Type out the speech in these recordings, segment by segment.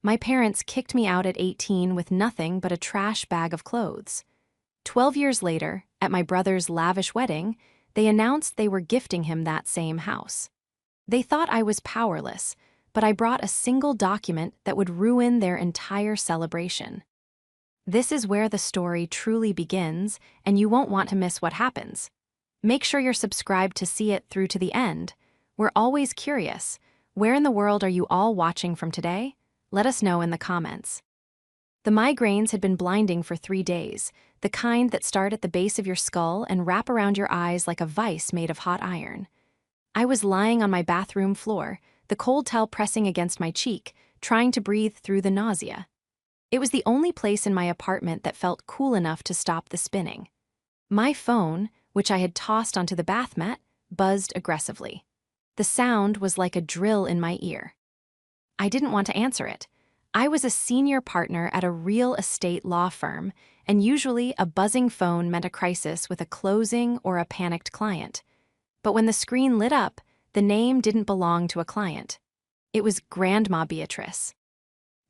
My parents kicked me out at 18 with nothing but a trash bag of clothes. 12 years later, at my brother's lavish wedding, they announced they were gifting him that same house. They thought I was powerless, but I brought a single document that would ruin their entire celebration. This is where the story truly begins, and you won't want to miss what happens. Make sure you're subscribed to see it through to the end. We're always curious. Where in the world are you all watching from today? Let us know in the comments. The migraines had been blinding for 3 days, the kind that start at the base of your skull and wrap around your eyes like a vice made of hot iron. I was lying on my bathroom floor, the cold towel pressing against my cheek, trying to breathe through the nausea. It was the only place in my apartment that felt cool enough to stop the spinning. My phone, which I had tossed onto the bath mat, buzzed aggressively. The sound was like a drill in my ear. I didn't want to answer it. I was a senior partner at a real estate law firm, and usually a buzzing phone meant a crisis with a closing or a panicked client. But when the screen lit up, the name didn't belong to a client. It was Grandma Beatrice.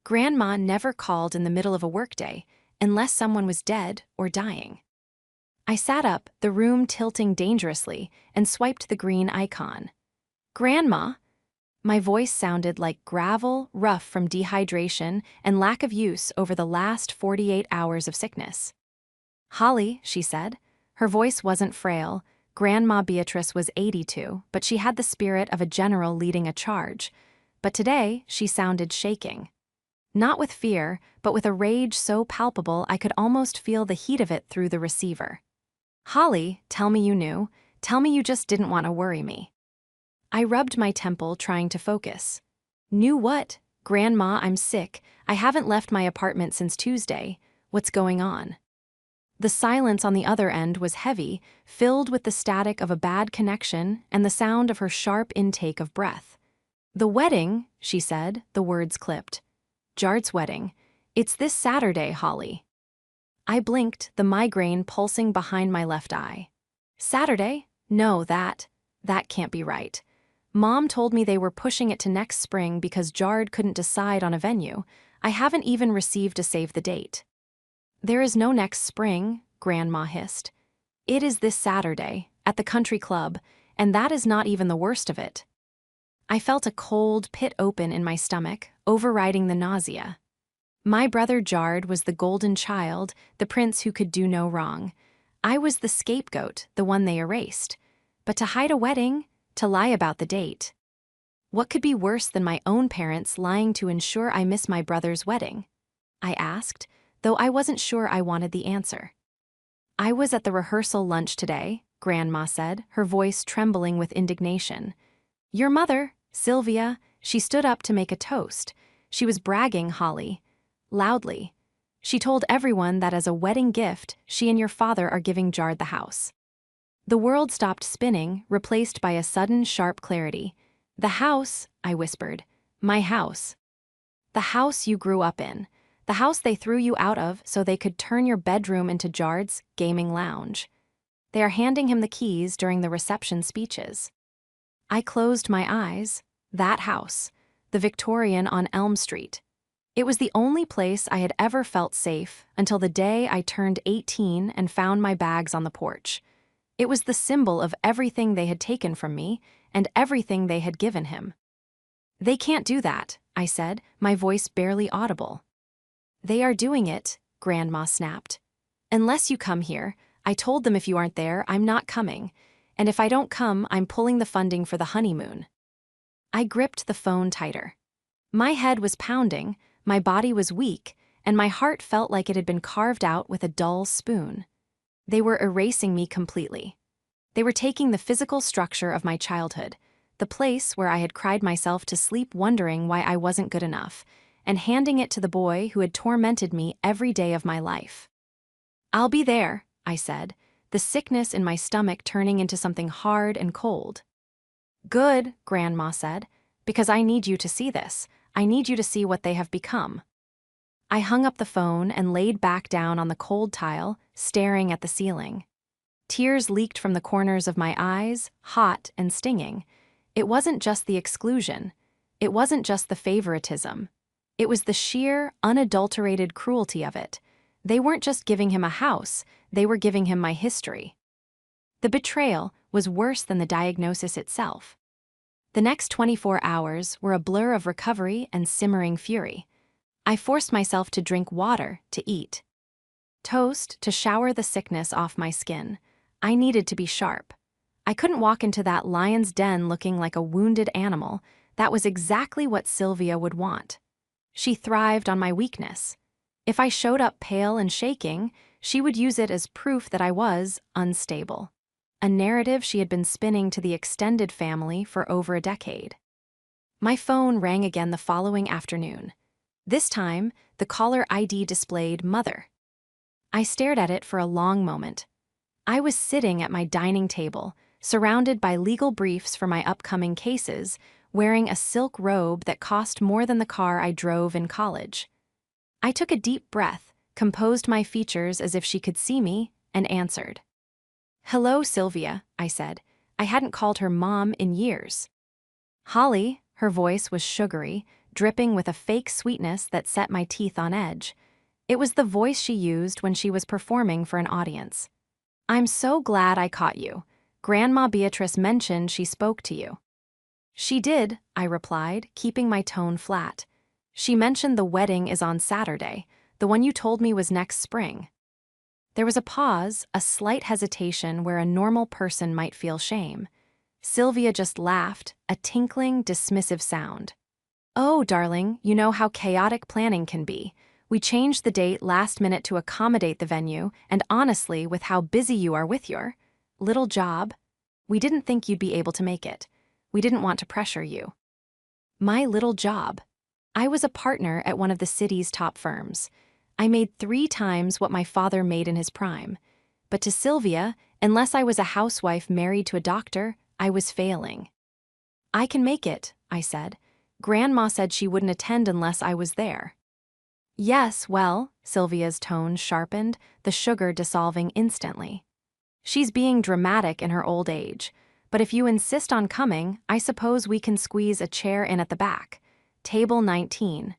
Grandma never called in the middle of a workday, unless someone was dead or dying. I sat up, the room tilting dangerously, and swiped the green icon. Grandma! My voice sounded like gravel, rough from dehydration and lack of use over the last 48 hours of sickness. Holly, she said. Her voice wasn't frail. Grandma Beatrice was 82, but she had the spirit of a general leading a charge. But today, she sounded shaking. Not with fear, but with a rage so palpable I could almost feel the heat of it through the receiver. Holly, tell me you knew. Tell me you just didn't want to worry me. I rubbed my temple, trying to focus. Knew what? Grandma, I'm sick. I haven't left my apartment since Tuesday. What's going on? The silence on the other end was heavy, filled with the static of a bad connection and the sound of her sharp intake of breath. The wedding, she said, the words clipped. Jard's wedding. It's this Saturday, Holly. I blinked, the migraine pulsing behind my left eye. Saturday? No, that can't be right. Mom told me they were pushing it to next spring because Jard couldn't decide on a venue. I haven't even received a save the date. There is no next spring, Grandma hissed. It is this Saturday, at the country club, and that is not even the worst of it. I felt a cold pit open in my stomach, overriding the nausea. My brother Jard was the golden child, the prince who could do no wrong. I was the scapegoat, the one they erased. But to hide a wedding, to lie about the date. What could be worse than my own parents lying to ensure I miss my brother's wedding? I asked, though I wasn't sure I wanted the answer. I was at the rehearsal lunch today, Grandma said, her voice trembling with indignation. Your mother, Sylvia, she stood up to make a toast. She was bragging, Holly. Loudly. She told everyone that as a wedding gift, she and your father are giving Jard the house. The world stopped spinning, replaced by a sudden sharp clarity. The house, I whispered. My house. The house you grew up in. The house they threw you out of so they could turn your bedroom into Jard's gaming lounge. They are handing him the keys during the reception speeches. I closed my eyes. That house. The Victorian on Elm Street. It was the only place I had ever felt safe until the day I turned 18 and found my bags on the porch. It was the symbol of everything they had taken from me and everything they had given him. They can't do that, I said, my voice barely audible. They are doing it, Grandma snapped. Unless you come here, I told them if you aren't there, I'm not coming. And if I don't come, I'm pulling the funding for the honeymoon. I gripped the phone tighter. My head was pounding, my body was weak, and my heart felt like it had been carved out with a dull spoon. They were erasing me completely. They were taking the physical structure of my childhood, the place where I had cried myself to sleep wondering why I wasn't good enough, and handing it to the boy who had tormented me every day of my life. I'll be there, I said, the sickness in my stomach turning into something hard and cold. Good, Grandma said, because I need you to see this. I need you to see what they have become. I hung up the phone and laid back down on the cold tile, staring at the ceiling. Tears leaked from the corners of my eyes, hot and stinging. It wasn't just the exclusion. It wasn't just the favoritism. It was the sheer, unadulterated cruelty of it. They weren't just giving him a house, they were giving him my history. The betrayal was worse than the diagnosis itself. The next 24 hours were a blur of recovery and simmering fury. I forced myself to drink water, to eat toast, to shower the sickness off my skin. I needed to be sharp. I couldn't walk into that lion's den looking like a wounded animal. That was exactly what Sylvia would want. She thrived on my weakness. If I showed up pale and shaking, she would use it as proof that I was unstable. A narrative she had been spinning to the extended family for over a decade. My phone rang again the following afternoon. This time, the caller ID displayed Mother. I stared at it for a long moment. I was sitting at my dining table, surrounded by legal briefs for my upcoming cases, wearing a silk robe that cost more than the car I drove in college. I took a deep breath, composed my features as if she could see me, and answered. "Hello, Sylvia," I said. I hadn't called her Mom in years. "Holly," her voice was sugary, dripping with a fake sweetness that set my teeth on edge. It was the voice she used when she was performing for an audience. "I'm so glad I caught you. Grandma Beatrice mentioned she spoke to you." "She did," I replied, keeping my tone flat. "She mentioned the wedding is on Saturday. The one you told me was next spring." There was a pause, a slight hesitation where a normal person might feel shame. Sylvia just laughed, a tinkling, dismissive sound. "Oh, darling, you know how chaotic planning can be. We changed the date last minute to accommodate the venue, and honestly, with how busy you are with your little job, we didn't think you'd be able to make it. We didn't want to pressure you." My little job. I was a partner at one of the city's top firms. I made 3 times what my father made in his prime. But to Sylvia, unless I was a housewife married to a doctor, I was failing. "I can make it," I said. "Grandma said she wouldn't attend unless I was there." "Yes, well," Sylvia's tone sharpened, the sugar dissolving instantly. "She's being dramatic in her old age. But if you insist on coming, I suppose we can squeeze a chair in at the back. Table 19.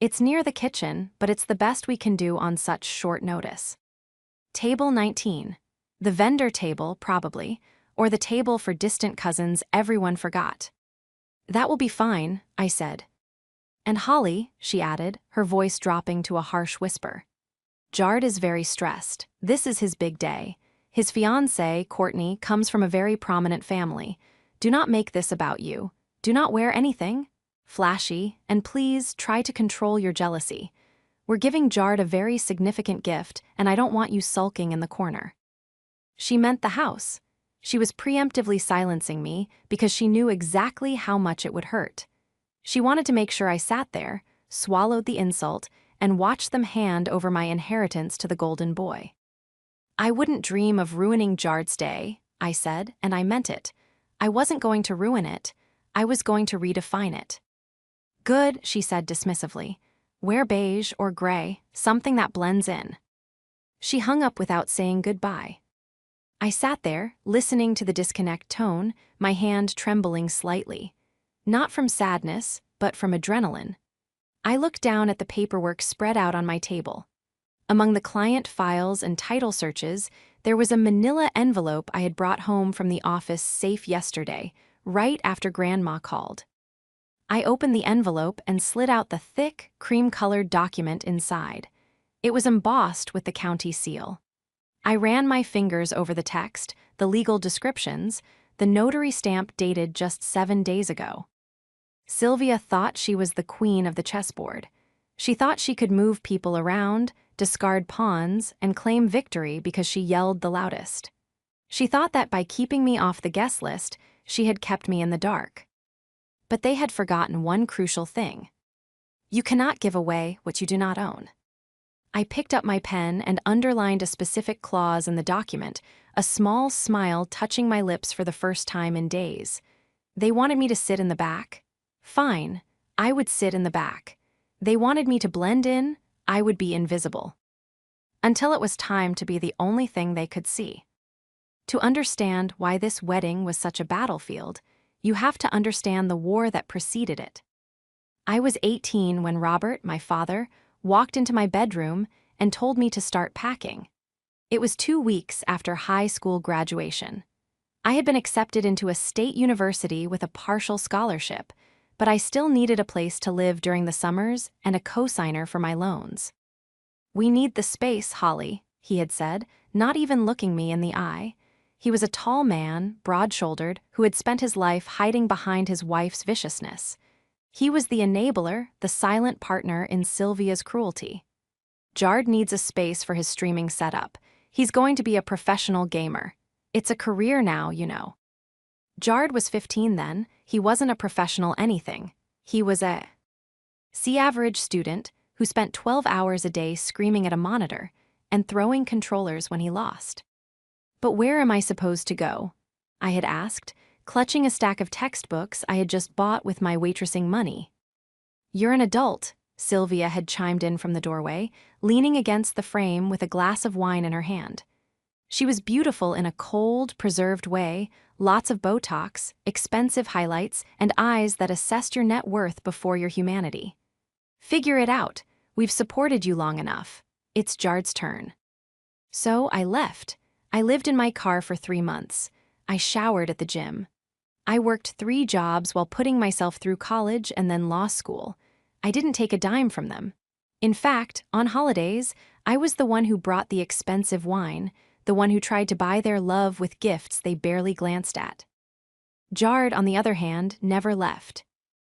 It's near the kitchen, but it's the best we can do on such short notice." Table 19. The vendor table, probably, or the table for distant cousins everyone forgot. "That will be fine," I said. "And Holly," she added, her voice dropping to a harsh whisper. "Jard is very stressed. This is his big day. His fiancée, Courtney, comes from a very prominent family. Do not make this about you. Do not wear anything flashy, and please try to control your jealousy. We're giving Jard a very significant gift, and I don't want you sulking in the corner." She meant the house. She was preemptively silencing me because she knew exactly how much it would hurt. She wanted to make sure I sat there, swallowed the insult, and watched them hand over my inheritance to the golden boy. "I wouldn't dream of ruining Jard's day," I said, and I meant it. I wasn't going to ruin it. I was going to redefine it. "Good," she said dismissively. "Wear beige or gray, something that blends in." She hung up without saying goodbye. I sat there, listening to the disconnect tone, my hand trembling slightly. Not from sadness, but from adrenaline. I looked down at the paperwork spread out on my table. Among the client files and title searches, there was a manila envelope I had brought home from the office safe yesterday, right after Grandma called. I opened the envelope and slid out the thick, cream-colored document inside. It was embossed with the county seal. I ran my fingers over the text, the legal descriptions, the notary stamp dated just 7 days ago. Sylvia thought she was the queen of the chessboard. She thought she could move people around, discard pawns, and claim victory because she yelled the loudest. She thought that by keeping me off the guest list, she had kept me in the dark. But they had forgotten one crucial thing. You cannot give away what you do not own. I picked up my pen and underlined a specific clause in the document, a small smile touching my lips for the first time in days. They wanted me to sit in the back. Fine, I would sit in the back. They wanted me to blend in, I would be invisible. Until it was time to be the only thing they could see. To understand why this wedding was such a battlefield, you have to understand the war that preceded it. I was 18 when Robert, my father, walked into my bedroom and told me to start packing. It was 2 weeks after high school graduation. I had been accepted into a state university with a partial scholarship, but I still needed a place to live during the summers and a cosigner for my loans. "We need the space, Holly," he had said, not even looking me in the eye. He was a tall man, broad-shouldered, who had spent his life hiding behind his wife's viciousness. He was the enabler, the silent partner in Sylvia's cruelty. "Jard needs a space for his streaming setup. He's going to be a professional gamer. It's a career now, you know." Jard was 15 then. He wasn't a professional anything. He was a C-average student who spent 12 hours a day screaming at a monitor and throwing controllers when he lost. "But where am I supposed to go?" I had asked, clutching a stack of textbooks I had just bought with my waitressing money. "You're an adult," Sylvia had chimed in from the doorway, leaning against the frame with a glass of wine in her hand. She was beautiful in a cold, preserved way, lots of Botox, expensive highlights, and eyes that assessed your net worth before your humanity. "Figure it out. We've supported you long enough. It's Jard's turn." So I left. I lived in my car for 3 months. I showered at the gym. I worked 3 jobs while putting myself through college and then law school. I didn't take a dime from them. In fact, on holidays, I was the one who brought the expensive wine, the one who tried to buy their love with gifts they barely glanced at. Jard, on the other hand, never left.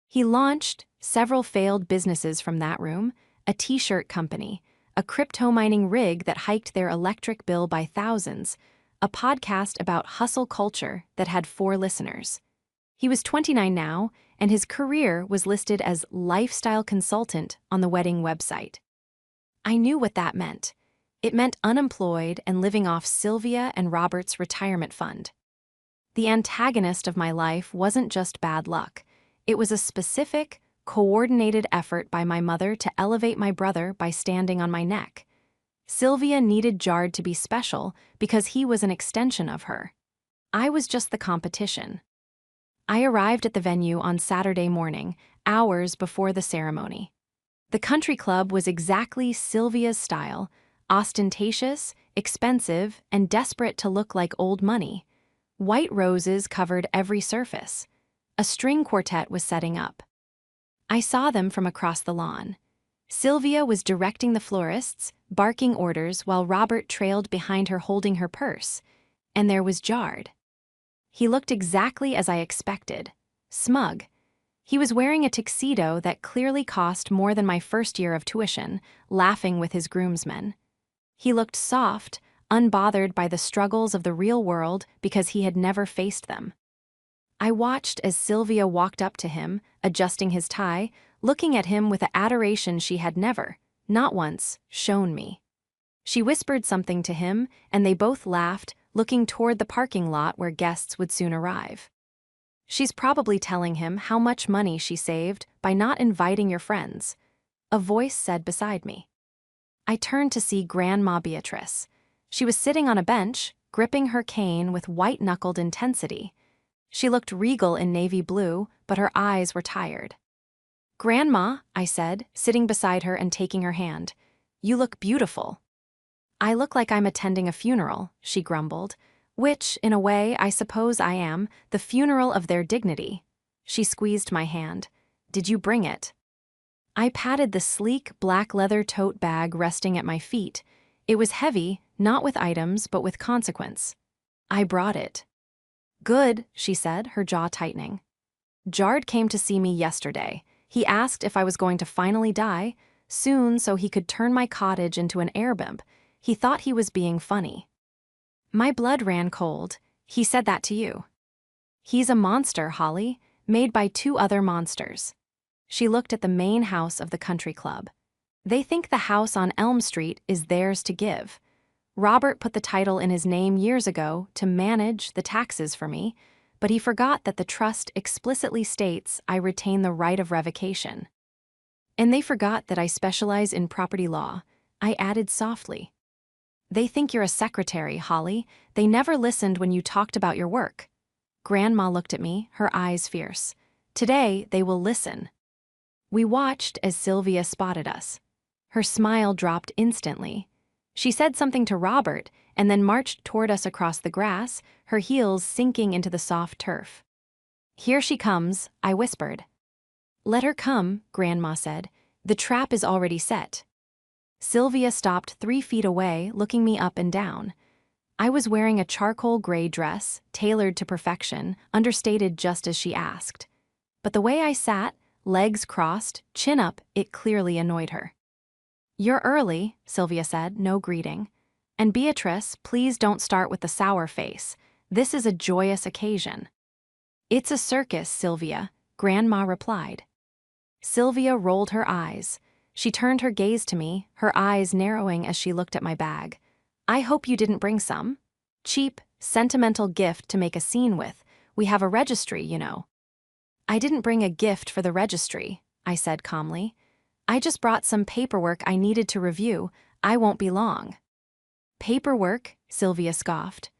He launched several failed businesses from that room: a t-shirt company, a crypto mining rig that hiked their electric bill by thousands, a podcast about hustle culture that had 4 listeners. He was 29 now, and his career was listed as lifestyle consultant on the wedding website. I knew what that meant. It meant unemployed and living off Sylvia and Robert's retirement fund. The antagonist of my life wasn't just bad luck. It was a specific, coordinated effort by my mother to elevate my brother by standing on my neck. Sylvia needed Jard to be special because he was an extension of her. I was just the competition. I arrived at the venue on Saturday morning, hours before the ceremony. The country club was exactly Sylvia's style: ostentatious, expensive, and desperate to look like old money. White roses covered every surface. A string quartet was setting up. I saw them from across the lawn. Sylvia was directing the florists, barking orders while Robert trailed behind her holding her purse. And there was Jard. He looked exactly as I expected: smug. He was wearing a tuxedo that clearly cost more than my first year of tuition, laughing with his groomsmen. He looked soft, unbothered by the struggles of the real world because he had never faced them. I watched as Sylvia walked up to him, adjusting his tie, looking at him with an adoration she had never, not once, shown me. She whispered something to him, and they both laughed, looking toward the parking lot where guests would soon arrive. "She's probably telling him how much money she saved by not inviting your friends," a voice said beside me. I turned to see Grandma Beatrice. She was sitting on a bench, gripping her cane with white-knuckled intensity. She looked regal in navy blue, but her eyes were tired. "Grandma," I said, sitting beside her and taking her hand, "you look beautiful." "I look like I'm attending a funeral," she grumbled, "which, in a way, I suppose I am, the funeral of their dignity." She squeezed my hand. "Did you bring it?" I patted the sleek, black leather tote bag resting at my feet. It was heavy, not with items, but with consequence. "I brought it." "Good," she said, her jaw tightening. "Jard came to see me yesterday. He asked if I was going to finally die soon so he could turn my cottage into an airbnb. He thought he was being funny." My blood ran cold. "He said that to you?" "He's a monster, Holly, made by 2 other monsters." She looked at the main house of the country club. "They think the house on Elm Street is theirs to give. Robert put the title in his name years ago to manage the taxes for me, but he forgot that the trust explicitly states I retain the right of revocation. And they forgot that I specialize in property law," I added softly. "They think you're a secretary, Holly. They never listened when you talked about your work." Grandma looked at me, her eyes fierce. "Today, they will listen." We watched as Sylvia spotted us. Her smile dropped instantly. She said something to Robert and then marched toward us across the grass, her heels sinking into the soft turf. "Here she comes," I whispered. "Let her come," Grandma said. "The trap is already set." Sylvia stopped 3 feet away, looking me up and down. I was wearing a charcoal gray dress, tailored to perfection, understated just as she asked. But the way I sat, legs crossed, chin up, it clearly annoyed her. "You're early," Sylvia said, no greeting. "And Beatrice, please don't start with the sour face. This is a joyous occasion." "It's a circus, Sylvia," Grandma replied. Sylvia rolled her eyes. She turned her gaze to me, her eyes narrowing as she looked at my bag. "I hope you didn't bring some. Cheap, sentimental gift to make a scene with. We have a registry, you know." "I didn't bring a gift for the registry," I said calmly. "I just brought some paperwork I needed to review. I won't be long." "Paperwork?" Sylvia scoffed.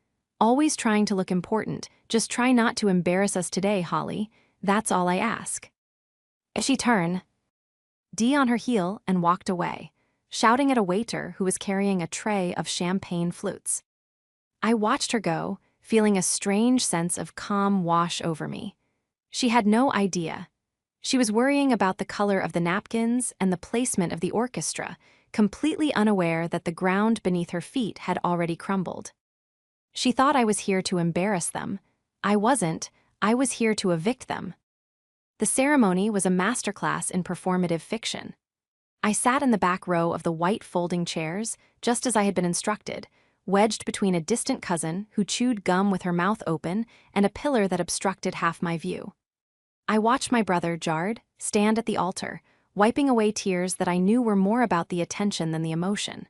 "Always trying to look important. Just try not to embarrass us today, Holly. That's all I ask." She turned on her heel and walked away, shouting at a waiter who was carrying a tray of champagne flutes. I watched her go, feeling a strange sense of calm wash over me. She had no idea. She was worrying about the color of the napkins and the placement of the orchestra, completely unaware that the ground beneath her feet had already crumbled. She thought I was here to embarrass them. I wasn't. I was here to evict them. The ceremony was a masterclass in performative fiction. I sat in the back row of the white folding chairs, just as I had been instructed, wedged between a distant cousin who chewed gum with her mouth open and a pillar that obstructed half my view. I watched my brother, Jard, stand at the altar, wiping away tears that I knew were more about the attention than the emotion.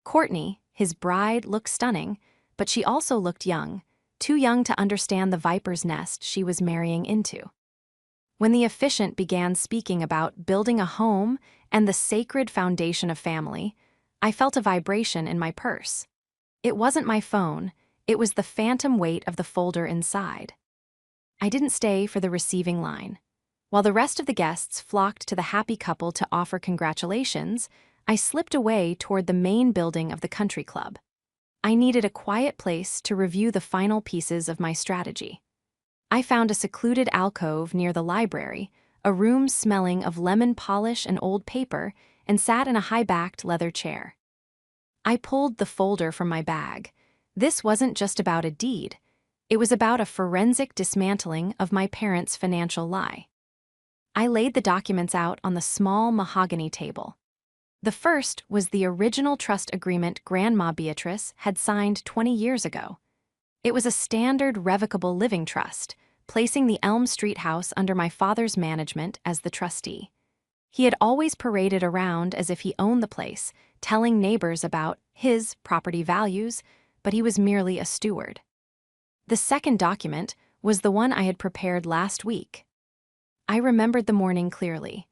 Courtney, his bride, looked stunning, but she also looked young, too young to understand the viper's nest she was marrying into. When the officiant began speaking about building a home and the sacred foundation of family, I felt a vibration in my purse. It wasn't my phone, it was the phantom weight of the folder inside. I didn't stay for the receiving line. While the rest of the guests flocked to the happy couple to offer congratulations, I slipped away toward the main building of the country club. I needed a quiet place to review the final pieces of my strategy. I found a secluded alcove near the library, a room smelling of lemon polish and old paper, and sat in a high-backed leather chair. I pulled the folder from my bag. This wasn't just about a deed. It was about a forensic dismantling of my parents' financial lie. I laid the documents out on the small mahogany table. The first was the original trust agreement Grandma Beatrice had signed 20 years ago. It was a standard revocable living trust, placing the Elm Street house under my father's management as the trustee. He had always paraded around as if he owned the place, telling neighbors about his property values, but he was merely a steward. The second document was the one I had prepared last week. I remembered the morning clearly.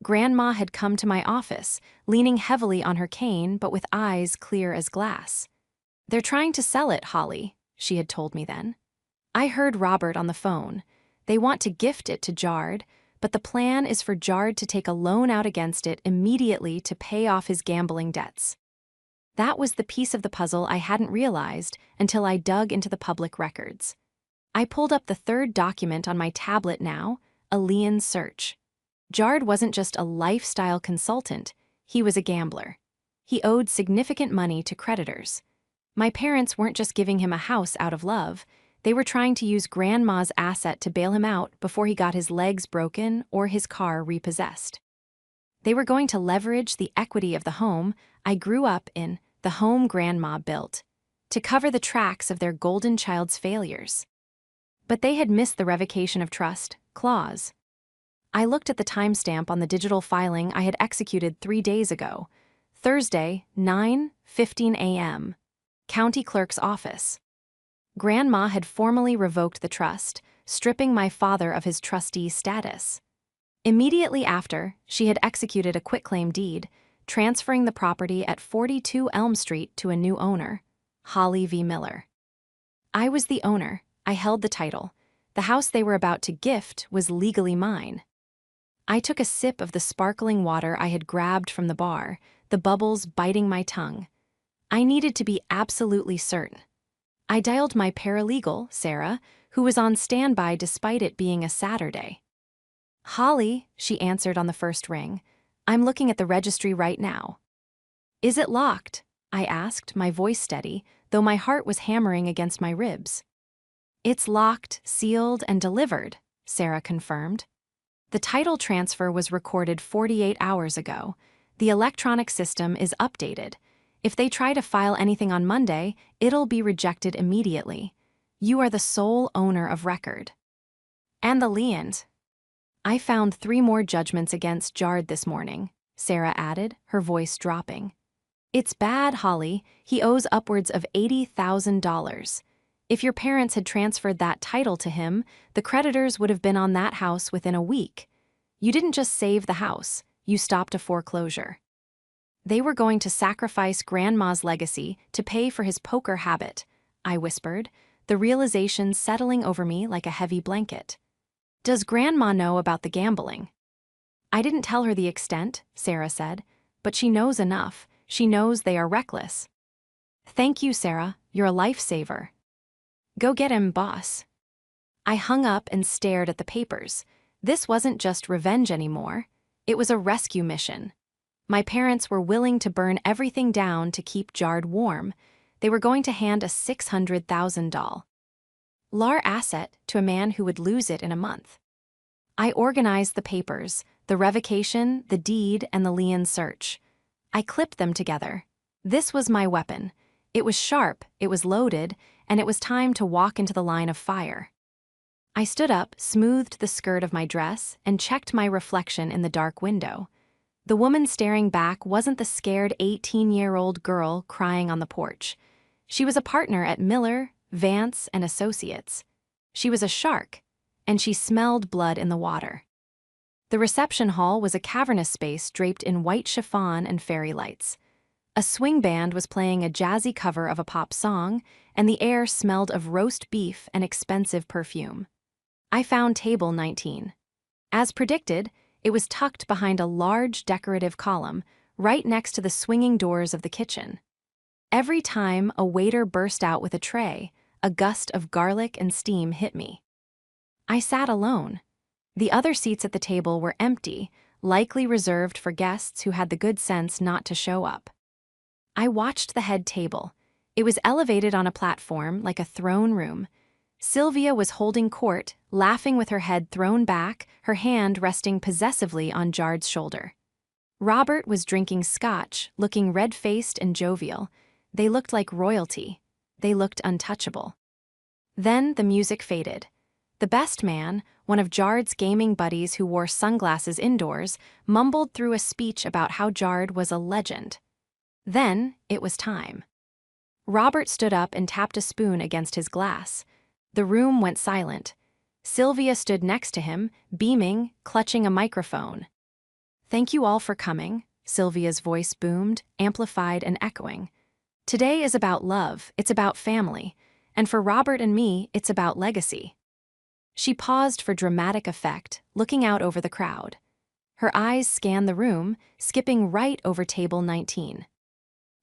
Grandma had come to my office, leaning heavily on her cane but with eyes clear as glass. "They're trying to sell it, Holly," she had told me then. "I heard Robert on the phone. They want to gift it to Jard, but the plan is for Jard to take a loan out against it immediately to pay off his gambling debts." That was the piece of the puzzle I hadn't realized until I dug into the public records. I pulled up the third document on my tablet now, a lien search. Jard wasn't just a lifestyle consultant, he was a gambler. He owed significant money to creditors. My parents weren't just giving him a house out of love, they were trying to use Grandma's asset to bail him out before he got his legs broken or his car repossessed. They were going to leverage the equity of the home I grew up in, the home Grandma built, to cover the tracks of their golden child's failures. But they had missed the revocation of trust clause. I looked at the timestamp on the digital filing I had executed 3 days ago, Thursday, 9:15 a.m., County Clerk's Office. Grandma had formally revoked the trust, stripping my father of his trustee status. Immediately after, she had executed a quitclaim deed, transferring the property at 42 Elm Street to a new owner, Holly V. Miller. I was the owner, I held the title. The house they were about to gift was legally mine. I took a sip of the sparkling water I had grabbed from the bar, the bubbles biting my tongue. I needed to be absolutely certain. I dialed my paralegal, Sarah, who was on standby despite it being a Saturday. "Holly," she answered on the first ring. "I'm looking at the registry right now." "Is it locked?" I asked, my voice steady, though my heart was hammering against my ribs. "It's locked, sealed, and delivered," Sarah confirmed. "The title transfer was recorded 48 hours ago. The electronic system is updated. If they try to file anything on Monday, it'll be rejected immediately. You are the sole owner of record." "And the liens." "I found 3 more judgments against Jard this morning," Sarah added, her voice dropping. "It's bad, Holly. He owes upwards of $80,000. If your parents had transferred that title to him, the creditors would have been on that house within a week. You didn't just save the house, you stopped a foreclosure. They were going to sacrifice Grandma's legacy to pay for his poker habit," I whispered, the realization settling over me like a heavy blanket. "Does Grandma know about the gambling?" "I didn't tell her the extent," Sarah said, "but she knows enough. She knows they are reckless." "Thank you, Sarah. You're a lifesaver." "Go get him, boss." I hung up and stared at the papers. This wasn't just revenge anymore. It was a rescue mission. My parents were willing to burn everything down to keep Jard warm. They were going to hand a $600,000 asset to a man who would lose it in a month. I organized the papers, the revocation, the deed, and the lien search. I clipped them together. This was my weapon. It was sharp, it was loaded, and it was time to walk into the line of fire. I stood up, smoothed the skirt of my dress, and checked my reflection in the dark window. The woman staring back wasn't the scared 18-year-old girl crying on the porch. She was a partner at Miller, Vance, and Associates. She was a shark, and she smelled blood in the water. The reception hall was a cavernous space draped in white chiffon and fairy lights. A swing band was playing a jazzy cover of a pop song, and the air smelled of roast beef and expensive perfume. I found table 19. As predicted, it was tucked behind a large decorative column, right next to the swinging doors of the kitchen. Every time a waiter burst out with a tray, a gust of garlic and steam hit me. I sat alone. The other seats at the table were empty, likely reserved for guests who had the good sense not to show up. I watched the head table. It was elevated on a platform like a throne room. Sylvia was holding court, laughing with her head thrown back, her hand resting possessively on Jard's shoulder. Robert was drinking scotch, looking red-faced and jovial. They looked like royalty. They looked untouchable. Then the music faded. The best man, one of Jard's gaming buddies who wore sunglasses indoors, mumbled through a speech about how Jard was a legend. Then it was time. Robert stood up and tapped a spoon against his glass. The room went silent. Sylvia stood next to him, beaming, clutching a microphone. "Thank you all for coming," Sylvia's voice boomed, amplified and echoing. "Today is about love, it's about family, and for Robert and me, it's about legacy." She paused for dramatic effect, looking out over the crowd. Her eyes scanned the room, skipping right over table 19.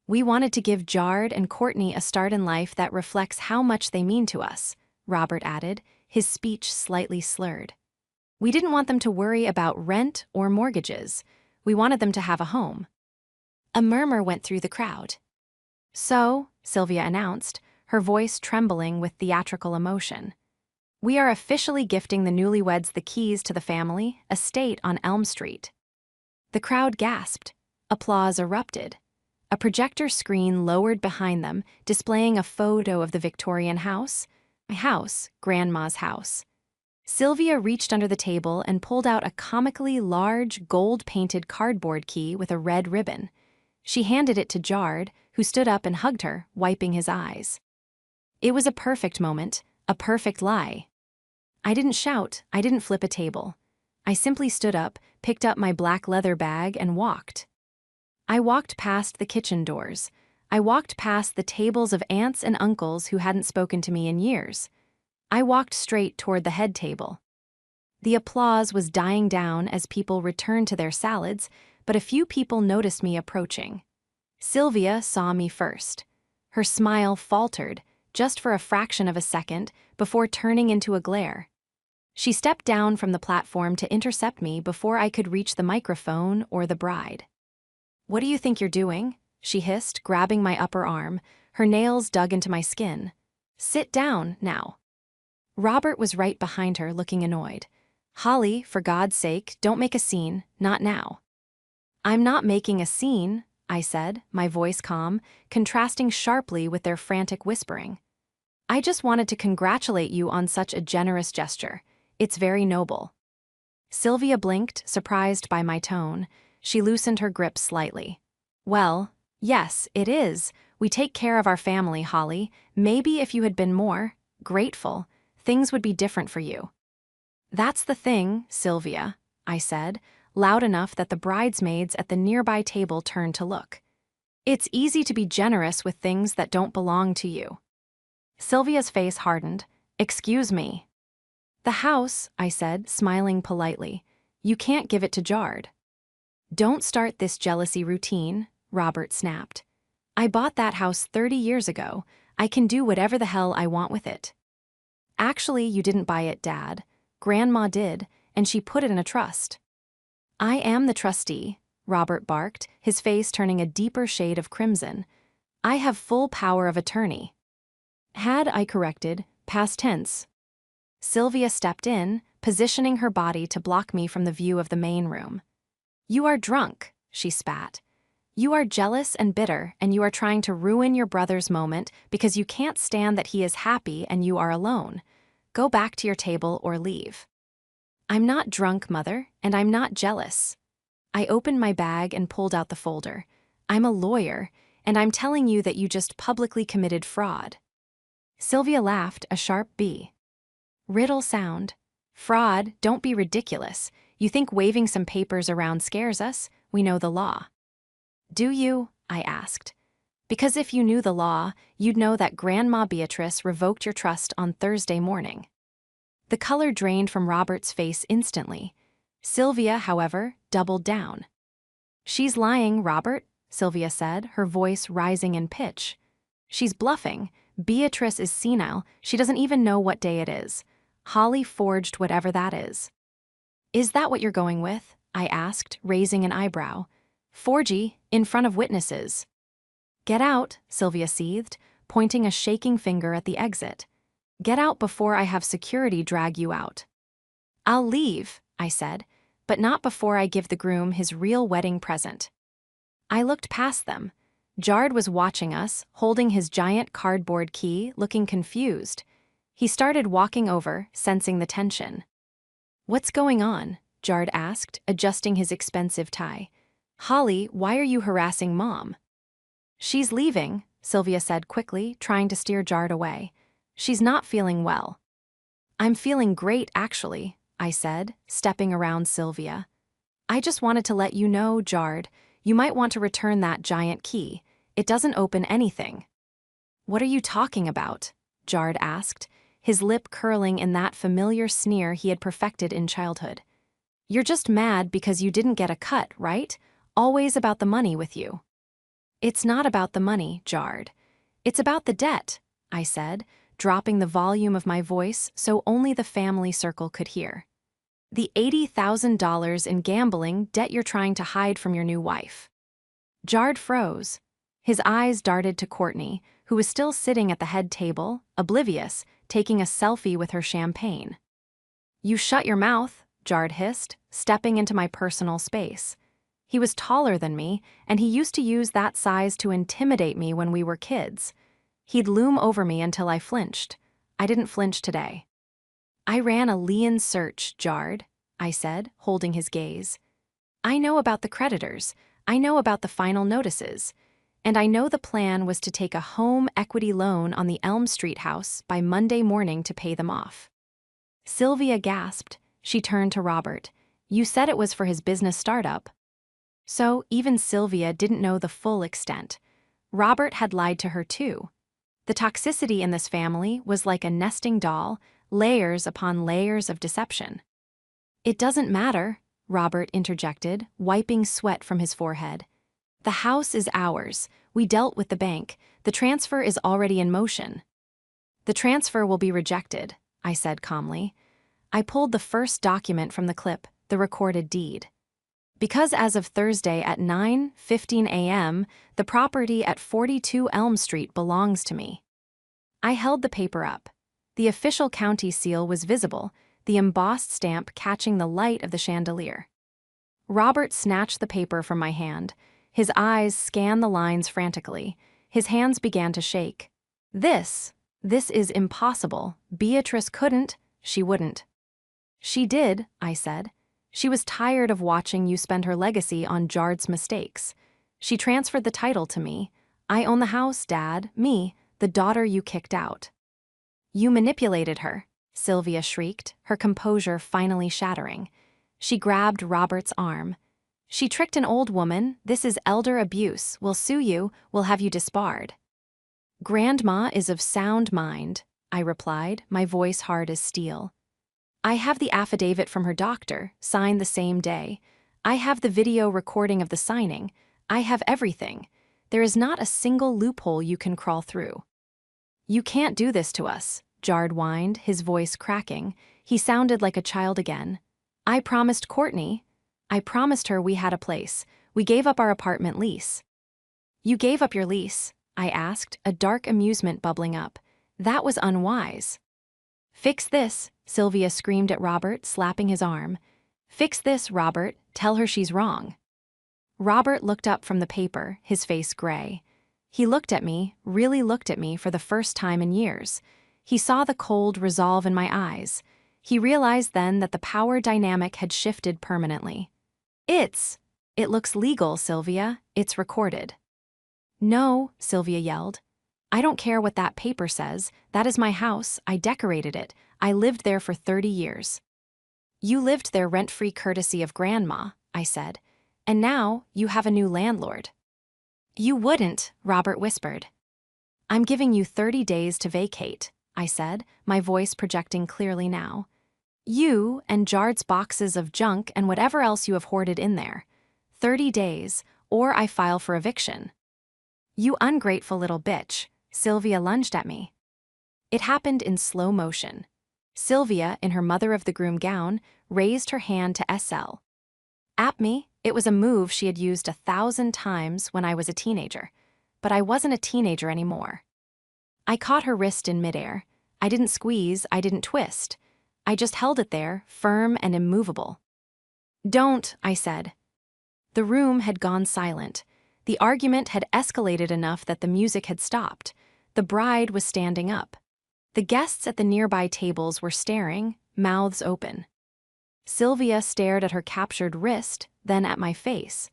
"We wanted to give Jard and Courtney a start in life that reflects how much they mean to us," Robert added, his speech slightly slurred. "We didn't want them to worry about rent or mortgages. We wanted them to have a home." A murmur went through the crowd. "So," Sylvia announced, her voice trembling with theatrical emotion, "we are officially gifting the newlyweds the keys to the family estate on Elm Street." The crowd gasped. Applause erupted. A projector screen lowered behind them, displaying a photo of the Victorian house. My house, Grandma's house. Sylvia reached under the table and pulled out a comically large, gold-painted cardboard key with a red ribbon. She handed it to Jard, who stood up and hugged her, wiping his eyes. It was a perfect moment, a perfect lie. I didn't shout, I didn't flip a table. I simply stood up, picked up my black leather bag, and walked. I walked past the kitchen doors. I walked past the tables of aunts and uncles who hadn't spoken to me in years. I walked straight toward the head table. The applause was dying down as people returned to their salads, but a few people noticed me approaching. Sylvia saw me first. Her smile faltered, just for a fraction of a second, before turning into a glare. She stepped down from the platform to intercept me before I could reach the microphone or the bride. "What do you think you're doing?" she hissed, grabbing my upper arm, her nails dug into my skin. "Sit down, now." Robert was right behind her, looking annoyed. "Holly, for God's sake, don't make a scene, not now." "I'm not making a scene," I said, my voice calm, contrasting sharply with their frantic whispering. "I just wanted to congratulate you on such a generous gesture. It's very noble." Sylvia blinked, surprised by my tone. She loosened her grip slightly. "Well, yes, it is. We take care of our family, Holly. Maybe if you had been more grateful, things would be different for you." "That's the thing, Sylvia," I said, loud enough that the bridesmaids at the nearby table turned to look. "It's easy to be generous with things that don't belong to you." Sylvia's face hardened. "Excuse me." "The house," I said, smiling politely. "You can't give it to Jard." "Don't start this jealousy routine," Robert snapped. "I bought that house 30 years ago. I can do whatever the hell I want with it." "Actually, you didn't buy it, Dad. Grandma did, and she put it in a trust." "I am the trustee," Robert barked, his face turning a deeper shade of crimson. "I have full power of attorney." "Had," I corrected, past tense. Sylvia stepped in, positioning her body to block me from the view of the main room. "You are drunk," she spat. "You are jealous and bitter, and you are trying to ruin your brother's moment because you can't stand that he is happy and you are alone. Go back to your table or leave." "I'm not drunk, Mother, and I'm not jealous." I opened my bag and pulled out the folder. "I'm a lawyer, and I'm telling you that you just publicly committed fraud." Sylvia laughed, a sharp B. "Riddle sound. Fraud, don't be ridiculous. You think waving some papers around scares us? We know the law." "Do you?" I asked. "Because if you knew the law, you'd know that Grandma Beatrice revoked your trust on Thursday morning." The color drained from Robert's face instantly. Sylvia, however, doubled down. "She's lying, Robert," Sylvia said, her voice rising in pitch. "She's bluffing. Beatrice is senile. She doesn't even know what day it is. Holly forged whatever that is." "Is that what you're going with?" I asked, raising an eyebrow. "Forgy, in front of witnesses." "Get out," Sylvia seethed, pointing a shaking finger at the exit. "Get out before I have security drag you out." "I'll leave," I said, "but not before I give the groom his real wedding present." I looked past them. Jard was watching us, holding his giant cardboard key, looking confused. He started walking over, sensing the tension. "What's going on?" Jard asked, adjusting his expensive tie. "Holly, why are you harassing Mom?" "She's leaving," Sylvia said quickly, trying to steer Jard away. "She's not feeling well." "I'm feeling great, actually," I said, stepping around Sylvia. "I just wanted to let you know, Jard, you might want to return that giant key. It doesn't open anything." "What are you talking about?" Jard asked, his lip curling in that familiar sneer he had perfected in childhood. "You're just mad because you didn't get a cut, right? Always about the money with you." "It's not about the money, Jard. It's about the debt," I said, dropping the volume of my voice so only the family circle could hear. "The $80,000 in gambling debt you're trying to hide from your new wife." Jard froze. His eyes darted to Courtney, who was still sitting at the head table, oblivious, taking a selfie with her champagne. "You shut your mouth," Jard hissed, stepping into my personal space. He was taller than me, and he used to use that size to intimidate me when we were kids. He'd loom over me until I flinched. I didn't flinch today. "I ran a lien search, Jard," I said, holding his gaze. "I know about the creditors. I know about the final notices. And I know the plan was to take a home equity loan on the Elm Street house by Monday morning to pay them off." Sylvia gasped. She turned to Robert. "You said it was for his business startup." So even Sylvia didn't know the full extent. Robert had lied to her too. The toxicity in this family was like a nesting doll, layers upon layers of deception. It doesn't matter, Robert interjected, wiping sweat from his forehead. The house is ours. We dealt with the bank. The transfer is already in motion. The transfer will be rejected, I said calmly. I pulled the first document from the clip, the recorded deed. Because as of Thursday at 9:15 a.m., the property at 42 Elm Street belongs to me. I held the paper up. The official county seal was visible, the embossed stamp catching the light of the chandelier. Robert snatched the paper from my hand. His eyes scanned the lines frantically. His hands began to shake. This is impossible. Beatrice couldn't, she wouldn't. She did, I said. She was tired of watching you spend her legacy on Jard's mistakes. She transferred the title to me. I own the house, Dad, me, the daughter you kicked out. You manipulated her, Sylvia shrieked, her composure finally shattering. She grabbed Robert's arm. She tricked an old woman. This is elder abuse. We'll sue you. We'll have you disbarred. Grandma is of sound mind, I replied, my voice hard as steel. I have the affidavit from her doctor, signed the same day. I have the video recording of the signing. I have everything. There is not a single loophole you can crawl through. You can't do this to us, Jard whined, his voice cracking. He sounded like a child again. I promised Courtney. I promised her we had a place. We gave up our apartment lease. You gave up your lease, I asked, a dark amusement bubbling up. That was unwise. Fix this, Sylvia screamed at Robert, slapping his arm. Fix this, Robert. Tell her she's wrong. Robert looked up from the paper, his face gray. He looked at me, really looked at me for the first time in years. He saw the cold resolve in my eyes. He realized then that the power dynamic had shifted permanently. It looks legal, Sylvia. It's recorded. No, Sylvia yelled. I don't care what that paper says. That is my house. I decorated it. I lived there for 30 years. You lived there rent-free courtesy of Grandma, I said. And now you have a new landlord. You wouldn't, Robert whispered. I'm giving you 30 days to vacate, I said, my voice projecting clearly now. You and Jard's boxes of junk and whatever else you have hoarded in there. 30 days, or I file for eviction. You ungrateful little bitch, Sylvia lunged at me. It happened in slow motion. Sylvia, in her mother-of-the-groom gown, raised her hand to SL. At me, it was a move she had used 1,000 times when I was a teenager. But I wasn't a teenager anymore. I caught her wrist in midair. I didn't squeeze, I didn't twist. I just held it there, firm and immovable. Don't, I said. The room had gone silent. The argument had escalated enough that the music had stopped. The bride was standing up. The guests at the nearby tables were staring, mouths open. Sylvia stared at her captured wrist, then at my face.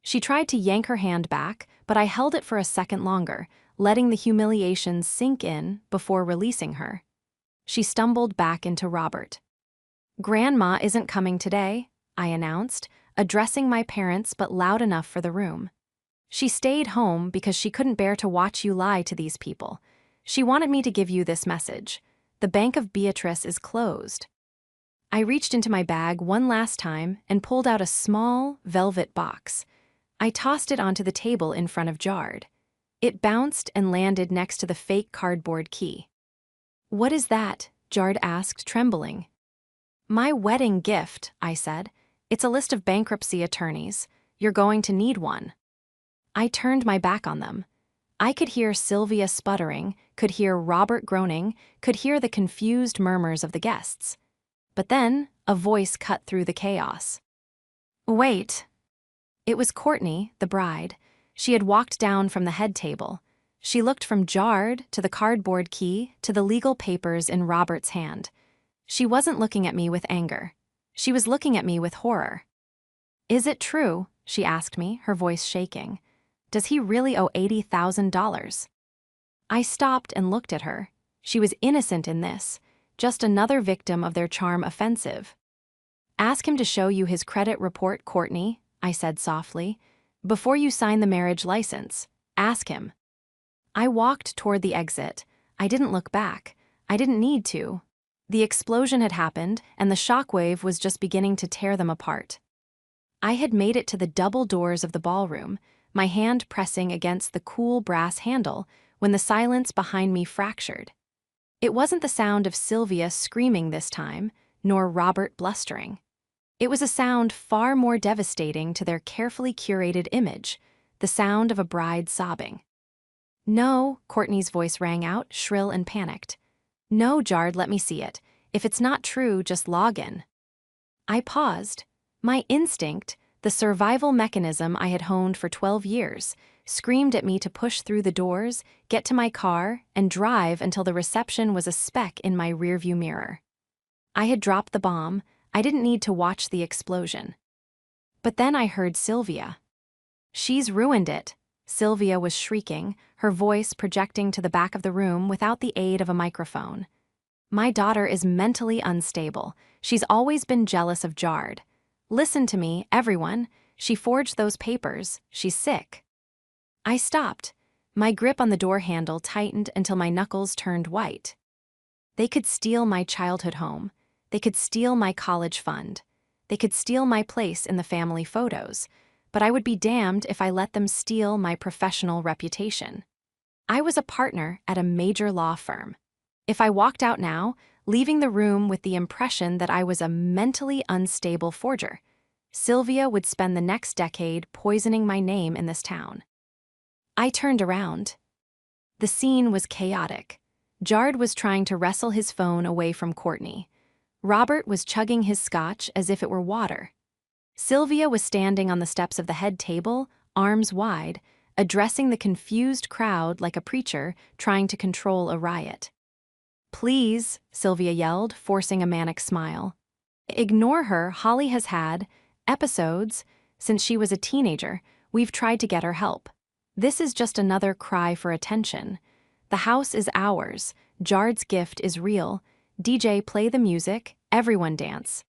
She tried to yank her hand back, but I held it for a second longer, letting the humiliation sink in before releasing her. She stumbled back into Robert. Grandma isn't coming today, I announced, addressing my parents but loud enough for the room. She stayed home because she couldn't bear to watch you lie to these people. She wanted me to give you this message. The Bank of Beatrice is closed. I reached into my bag one last time and pulled out a small, velvet box. I tossed it onto the table in front of Jard. It bounced and landed next to the fake cardboard key. What is that? Jard asked, trembling. My wedding gift, I said. It's a list of bankruptcy attorneys. You're going to need one. I turned my back on them. I could hear Sylvia sputtering, could hear Robert groaning, could hear the confused murmurs of the guests. But then, a voice cut through the chaos. Wait. It was Courtney, the bride. She had walked down from the head table. She looked from Jard to the cardboard key to the legal papers in Robert's hand. She wasn't looking at me with anger. She was looking at me with horror. Is it true? She asked me, her voice shaking. Does he really owe $80,000? I stopped and looked at her. She was innocent in this. Just another victim of their charm offensive. Ask him to show you his credit report, Courtney, I said softly. Before you sign the marriage license, ask him. I walked toward the exit. I didn't look back. I didn't need to. The explosion had happened, and the shockwave was just beginning to tear them apart. I had made it to the double doors of the ballroom, my hand pressing against the cool brass handle, when the silence behind me fractured. It wasn't the sound of Sylvia screaming this time, nor Robert blustering. It was a sound far more devastating to their carefully curated image, the sound of a bride sobbing. "No," Courtney's voice rang out, shrill and panicked. "No, Jard, let me see it. If it's not true, just log in." I paused. My instinct, the survival mechanism I had honed for 12 years, screamed at me to push through the doors, get to my car, and drive until the reception was a speck in my rearview mirror. I had dropped the bomb. I didn't need to watch the explosion. But then I heard Sylvia. "She's ruined it," Sylvia was shrieking, her voice projecting to the back of the room without the aid of a microphone. "My daughter is mentally unstable. She's always been jealous of Jard. Listen to me, everyone. She forged those papers. She's sick." I stopped. My grip on the door handle tightened until my knuckles turned white. They could steal my childhood home. They could steal my college fund. They could steal my place in the family photos, but I would be damned if I let them steal my professional reputation. I was a partner at a major law firm. If I walked out now, leaving the room with the impression that I was a mentally unstable forger, Sylvia would spend the next decade poisoning my name in this town. I turned around. The scene was chaotic. Jard was trying to wrestle his phone away from Courtney. Robert was chugging his scotch as if it were water. Sylvia was standing on the steps of the head table, arms wide, addressing the confused crowd like a preacher trying to control a riot. "Please," Sylvia yelled, forcing a manic smile. "Ignore her. Holly has had episodes. Since she was a teenager, we've tried to get her help. This is just another cry for attention. The house is ours. Jard's gift is real. DJ, play the music. Everyone dance."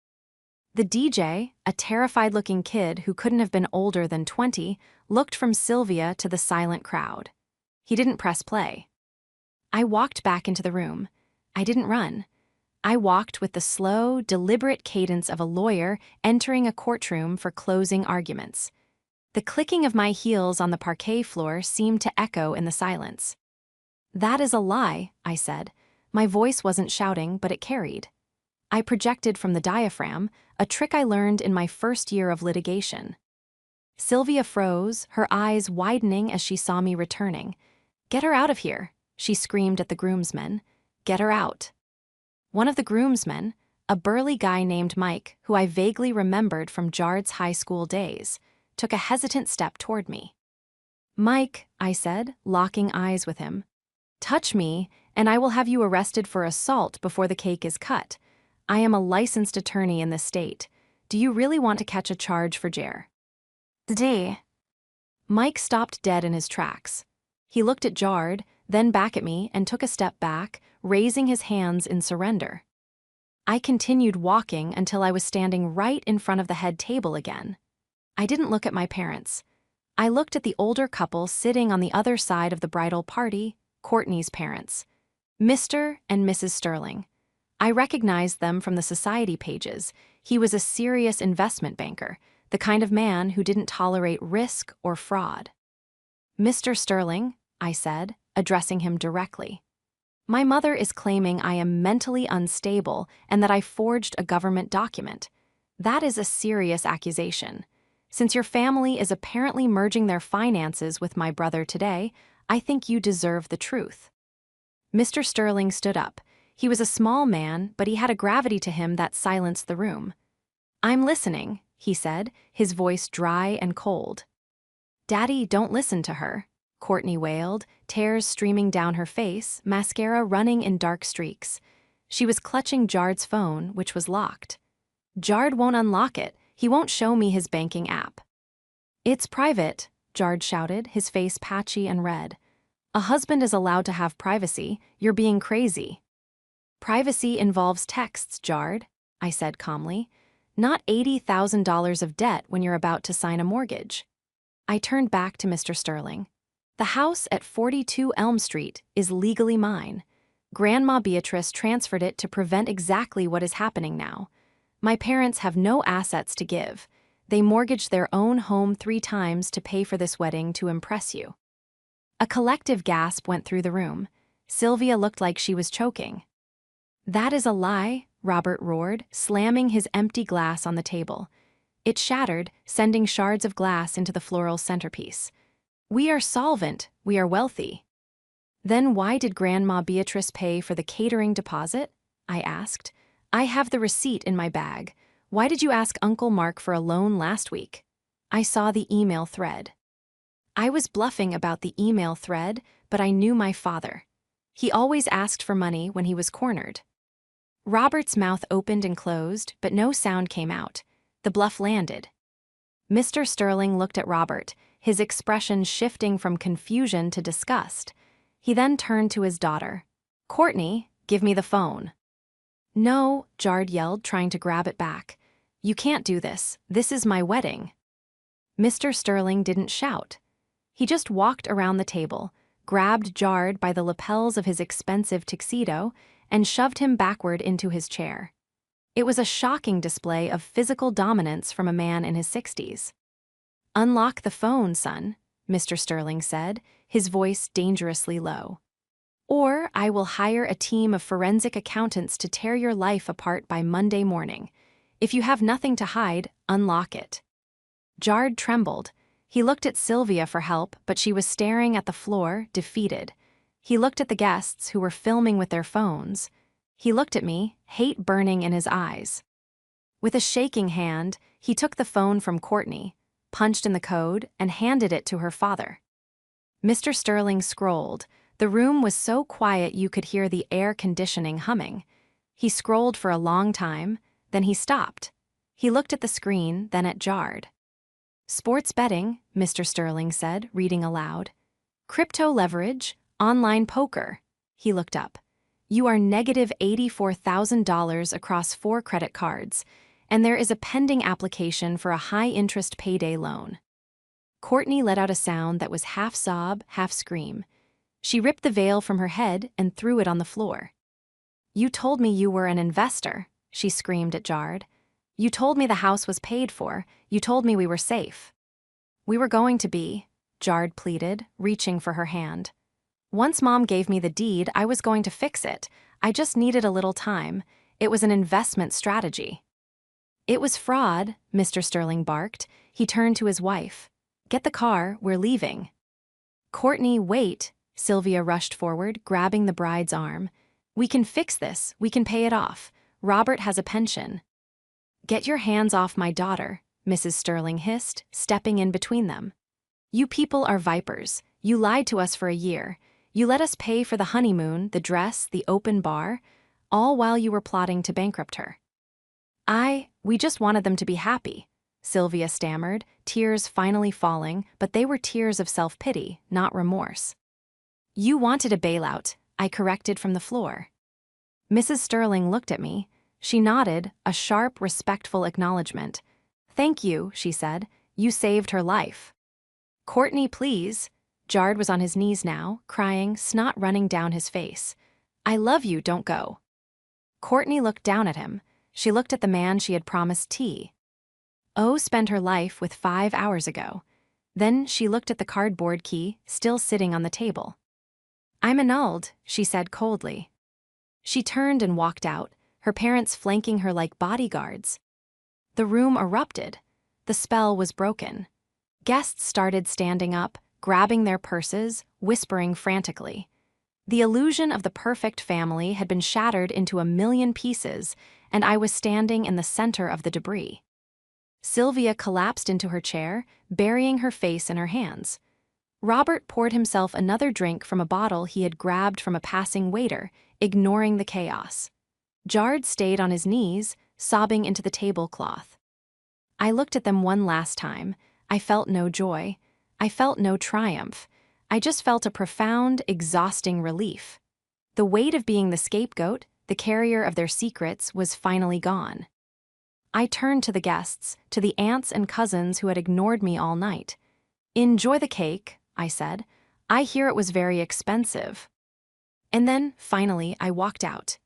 The DJ, a terrified-looking kid who couldn't have been older than 20, looked from Sylvia to the silent crowd. He didn't press play. I walked back into the room. I didn't run. I walked with the slow, deliberate cadence of a lawyer entering a courtroom for closing arguments. The clicking of my heels on the parquet floor seemed to echo in the silence. "That is a lie," I said. My voice wasn't shouting, but it carried. I projected from the diaphragm, a trick I learned in my first year of litigation. Sylvia froze, her eyes widening as she saw me returning. "Get her out of here," she screamed at the groomsmen. "Get her out." One of the groomsmen, a burly guy named Mike, who I vaguely remembered from Jard's high school days, took a hesitant step toward me. "Mike," I said, locking eyes with him, "touch me, and I will have you arrested for assault before the cake is cut. I am a licensed attorney in this state. Do you really want to catch a charge for Jer?" "D." Mike stopped dead in his tracks. He looked at Jard, then back at me, and took a step back, raising his hands in surrender. I continued walking until I was standing right in front of the head table again. I didn't look at my parents. I looked at the older couple sitting on the other side of the bridal party, Courtney's parents, Mr. and Mrs. Sterling. I recognized them from the society pages. He was a serious investment banker, the kind of man who didn't tolerate risk or fraud. "Mr. Sterling," I said, addressing him directly, "my mother is claiming I am mentally unstable and that I forged a government document. That is a serious accusation. Since your family is apparently merging their finances with my brother today, I think you deserve the truth." Mr. Sterling stood up. He was a small man, but he had a gravity to him that silenced the room. "I'm listening," he said, his voice dry and cold. "Daddy, don't listen to her," Courtney wailed, tears streaming down her face, mascara running in dark streaks. She was clutching Jard's phone, which was locked. "Jard won't unlock it. He won't show me his banking app." "It's private," Jard shouted, his face patchy and red. "A husband is allowed to have privacy. You're being crazy." "Privacy involves texts, Jard," I said calmly. "Not $80,000 of debt when you're about to sign a mortgage." I turned back to Mr. Sterling. "The house at 42 Elm Street is legally mine. Grandma Beatrice transferred it to prevent exactly what is happening now. My parents have no assets to give. They mortgaged their own home 3 times to pay for this wedding to impress you." A collective gasp went through the room. Sylvia looked like she was choking. "That is a lie," Robert roared, slamming his empty glass on the table. It shattered, sending shards of glass into the floral centerpiece. "We are solvent, we are wealthy." "Then why did Grandma Beatrice pay for the catering deposit?" I asked. "I have the receipt in my bag. Why did you ask Uncle Mark for a loan last week?" I saw the email thread. I was bluffing about the email thread, but I knew my father. He always asked for money when he was cornered. Robert's mouth opened and closed, but no sound came out. The bluff landed. Mr. Sterling looked at Robert, his expression shifting from confusion to disgust. He then turned to his daughter. "Courtney, give me the phone." "No," Jard yelled, trying to grab it back. "You can't do this. This is my wedding." Mr. Sterling didn't shout. He just walked around the table, grabbed Jard by the lapels of his expensive tuxedo, and shoved him backward into his chair. It was a shocking display of physical dominance from a man in his 60s. "Unlock the phone, son," Mr. Sterling said, his voice dangerously low. "Or I will hire a team of forensic accountants to tear your life apart by Monday morning. If you have nothing to hide, unlock it." Jard trembled. He looked at Sylvia for help, but she was staring at the floor, defeated. He looked at the guests who were filming with their phones. He looked at me, hate burning in his eyes. With a shaking hand, he took the phone from Courtney, punched in the code, and handed it to her father. Mr. Sterling scrolled. The room was so quiet you could hear the air conditioning humming. He scrolled for a long time, then he stopped. He looked at the screen, then at Jard. "Sports betting," Mr. Sterling said, reading aloud. "Crypto leverage, online poker." He looked up. "You are negative $84,000 across 4 credit cards, and there is a pending application for a high-interest payday loan." Courtney let out a sound that was half sob, half scream. She ripped the veil from her head and threw it on the floor. "You told me you were an investor," she screamed at Jard. "You told me the house was paid for. You told me we were safe." "We were going to be," Jard pleaded, reaching for her hand. "Once Mom gave me the deed, I was going to fix it. I just needed a little time. It was an investment strategy." "It was fraud," Mr. Sterling barked. He turned to his wife. "Get the car, we're leaving." "Courtney, wait," Sylvia rushed forward, grabbing the bride's arm. "We can fix this, we can pay it off. Robert has a pension." "Get your hands off my daughter," Mrs. Sterling hissed, stepping in between them. "You people are vipers. You lied to us for a year. You let us pay for the honeymoon, the dress, the open bar, all while you were plotting to bankrupt her." We just wanted them to be happy," Sylvia stammered, tears finally falling, but they were tears of self-pity, not remorse. "You wanted a bailout," I corrected from the floor. Mrs. Sterling looked at me. She nodded, a sharp, respectful acknowledgement. "Thank you," she said. "You saved her life." "Courtney, please." Jard was on his knees now, crying, snot running down his face. "I love you, don't go." Courtney looked down at him. She looked at the man she had promised tea. O spent her life with 5 hours ago. Then she looked at the cardboard key, still sitting on the table. "I'm annulled," she said coldly. She turned and walked out, her parents flanking her like bodyguards. The room erupted. The spell was broken. Guests started standing up, grabbing their purses, whispering frantically. The illusion of the perfect family had been shattered into a million pieces, and I was standing in the center of the debris. Sylvia collapsed into her chair, burying her face in her hands. Robert poured himself another drink from a bottle he had grabbed from a passing waiter, ignoring the chaos. Jard stayed on his knees, sobbing into the tablecloth. I looked at them one last time. I felt no joy. I felt no triumph. I just felt a profound, exhausting relief. The weight of being the scapegoat, the carrier of their secrets, was finally gone. I turned to the guests, to the aunts and cousins who had ignored me all night. "Enjoy the cake," I said. "I hear it was very expensive." And then, finally, I walked out.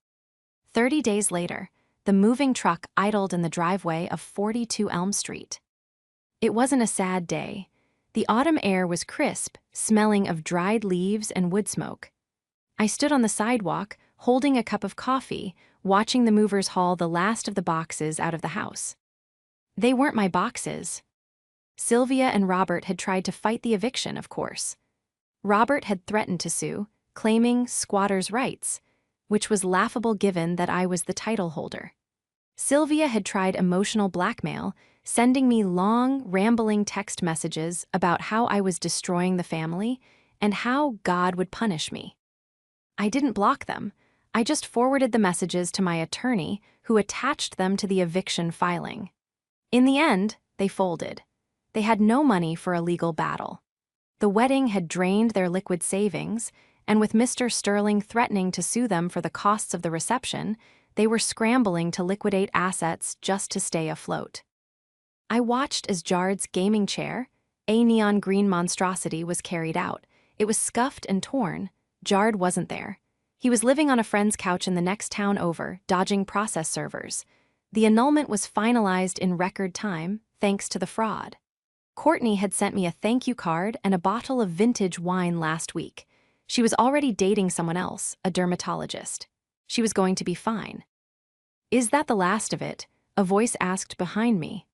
30 days later, the moving truck idled in the driveway of 42 Elm Street. It wasn't a sad day. The autumn air was crisp, smelling of dried leaves and wood smoke. I stood on the sidewalk, holding a cup of coffee, watching the movers haul the last of the boxes out of the house. They weren't my boxes. Sylvia and Robert had tried to fight the eviction, of course. Robert had threatened to sue, claiming squatters' rights, which was laughable given that I was the title holder. Sylvia had tried emotional blackmail, sending me long, rambling text messages about how I was destroying the family and how God would punish me. I didn't block them. I just forwarded the messages to my attorney, who attached them to the eviction filing. In the end, they folded. They had no money for a legal battle. The wedding had drained their liquid savings, and with Mr. Sterling threatening to sue them for the costs of the reception, they were scrambling to liquidate assets just to stay afloat. I watched as Jared's gaming chair, a neon green monstrosity, was carried out. It was scuffed and torn. Jared wasn't there. He was living on a friend's couch in the next town over, dodging process servers. The annulment was finalized in record time, thanks to the fraud. Courtney had sent me a thank you card and a bottle of vintage wine last week. She was already dating someone else, a dermatologist. She was going to be fine. "Is that the last of it?" a voice asked behind me.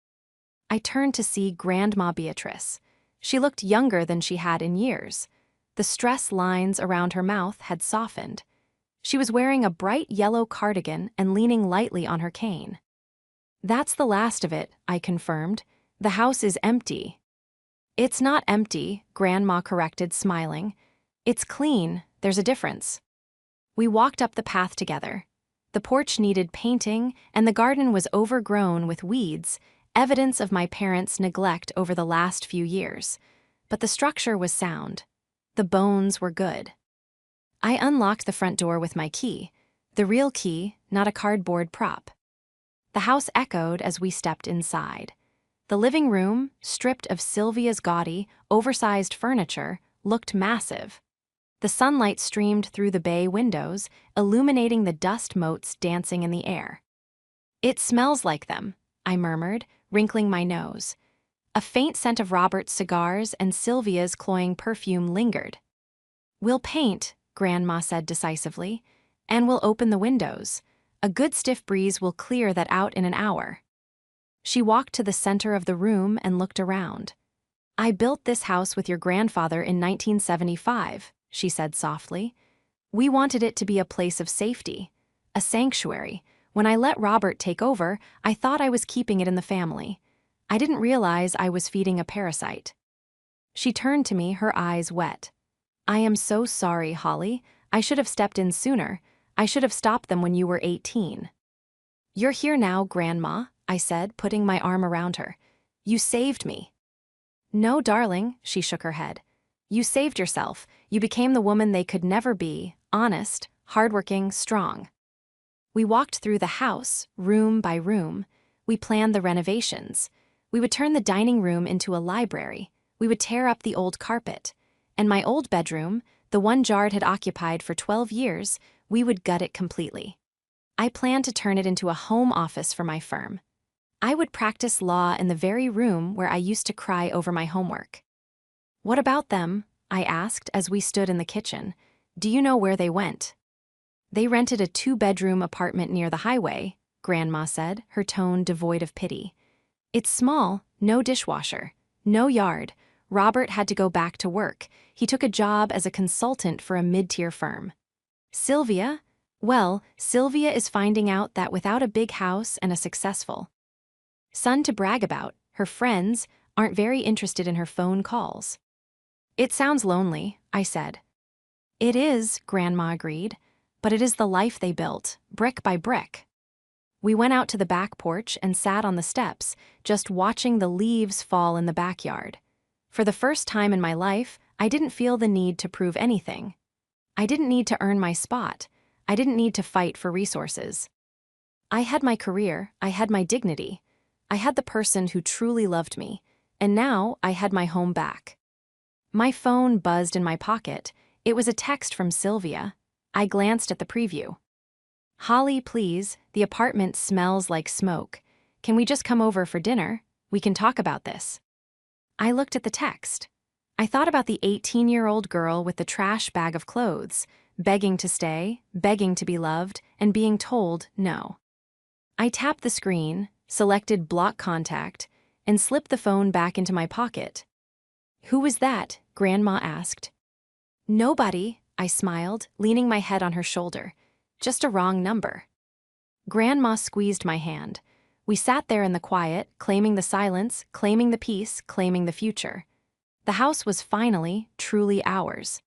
I turned to see Grandma Beatrice. She looked younger than she had in years. The stress lines around her mouth had softened. She was wearing a bright yellow cardigan and leaning lightly on her cane. "That's the last of it," I confirmed. "The house is empty." "It's not empty," Grandma corrected, smiling. "It's clean. There's a difference." We walked up the path together. The porch needed painting, and the garden was overgrown with weeds, evidence of my parents' neglect over the last few years. But the structure was sound. The bones were good. I unlocked the front door with my key, the real key, not a cardboard prop. The house echoed as we stepped inside. The living room, stripped of Sylvia's gaudy, oversized furniture, looked massive. The sunlight streamed through the bay windows, illuminating the dust motes dancing in the air. "It smells like them," I murmured, wrinkling my nose. A faint scent of Robert's cigars and Sylvia's cloying perfume lingered. "We'll paint," Grandma said decisively, "and we'll open the windows. A good stiff breeze will clear that out in an hour." She walked to the center of the room and looked around. "I built this house with your grandfather in 1975, she said softly. "We wanted it to be a place of safety, a sanctuary. When I let Robert take over, I thought I was keeping it in the family. I didn't realize I was feeding a parasite." She turned to me, her eyes wet. "I am so sorry, Holly. I should have stepped in sooner. I should have stopped them when you were 18. "You're here now, Grandma," I said, putting my arm around her. "You saved me." "No, darling," she shook her head. "You saved yourself. You became the woman they could never be, honest, hardworking, strong." We walked through the house, room by room. We planned the renovations. We would turn the dining room into a library. We would tear up the old carpet. And my old bedroom, the one Jared had occupied for 12 years, we would gut it completely. I planned to turn it into a home office for my firm. I would practice law in the very room where I used to cry over my homework. "What about them?" I asked as we stood in the kitchen. "Do you know where they went?" "They rented a 2-bedroom apartment near the highway," Grandma said, her tone devoid of pity. "It's small, no dishwasher, no yard. Robert had to go back to work. He took a job as a consultant for a mid-tier firm." "Sylvia?" "Well, Sylvia is finding out that without a big house and a successful son to brag about, her friends aren't very interested in her phone calls." "It sounds lonely," I said. "It is," Grandma agreed, "but it is the life they built, brick by brick." We went out to the back porch and sat on the steps, just watching the leaves fall in the backyard. For the first time in my life, I didn't feel the need to prove anything. I didn't need to earn my spot. I didn't need to fight for resources. I had my career, I had my dignity. I had the person who truly loved me, and now I had my home back. My phone buzzed in my pocket. It was a text from Sylvia. I glanced at the preview. Holly, please, the apartment smells like smoke. Can we just come over for dinner? We can talk about this. I looked at the text. I thought about the 18-year-old girl with the trash bag of clothes, begging to stay, begging to be loved, and being told no. I tapped the screen, selected block contact, and slipped the phone back into my pocket. "Who was that?" Grandma asked. "Nobody," I smiled, leaning my head on her shoulder. "Just a wrong number." Grandma squeezed my hand. We sat there in the quiet, claiming the silence, claiming the peace, claiming the future. The house was finally, truly ours.